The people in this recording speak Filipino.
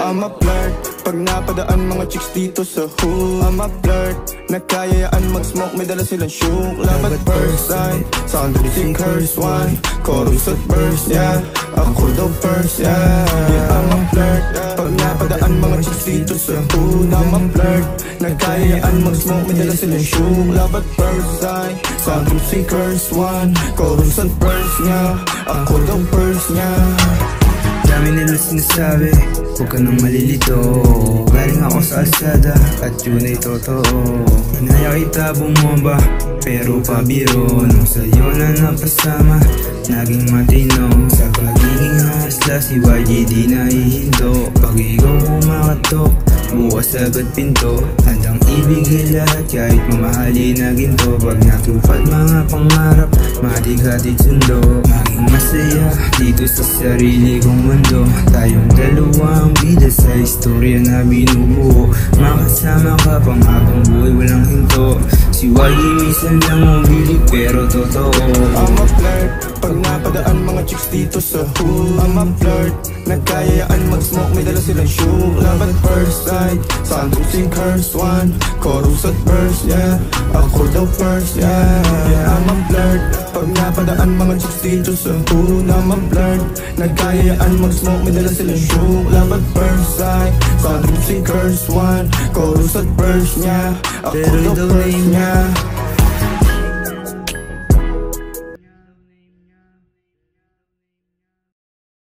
I'm a flirt, pag napadaan mga chicks dito sa hood. I'm a flirt, nagkayayaan mag-smoke, may dala silang shook. Love at first sight, sound of the curse one. Chorus at verse, yeah, ako daw first, yeah. I'm a flirt, pag napadaan mga chicks dito sa hood. I'm a flirt, nagkayayaan mag-smoke, may dala silang shook. Love at first sight, sound of the curse one. Chorus at verse, yeah, ako daw first, yeah. Dami nila sinasabi, huwag ka nang malilito. Galing ako sa alsada at yun ay totoo. Inaya kita bumomba, pero pabiro. Nung sa'yo na napasama, naging matino. Sa pagiging hasla, si YG di nahihinto. Pag ikaw kumakatok, bukas agad pinto. Handang ibigay lahat kahit mamahali na ginto. Pag natupad mga pangarap, matig-hatid sundo. Maging masaya dito sa sarili kong mundo. Tayong dalawa ang bida sa istorya na binubuo. Makasama ka pang habang buhay walang hinto. Si YG minsan lang umilig pero totoo. I'm a flirt, pag napadaan mga chicks dito sa hood. I'm a flirt, nagkayayaan mag-smoke, may dala silang shook. Love at first sight, sound of the curse one. Chorus at verse, yeah, ako daw first, yeah. I'm a flirt, pag napadaan mga chicks dito sa hood. I'm a flirt, nagkayayaan mag-smoke, may dala silang shook. Love at first sight, sound of the curse one. Chorus at verse, yeah, ako daw first, yeah.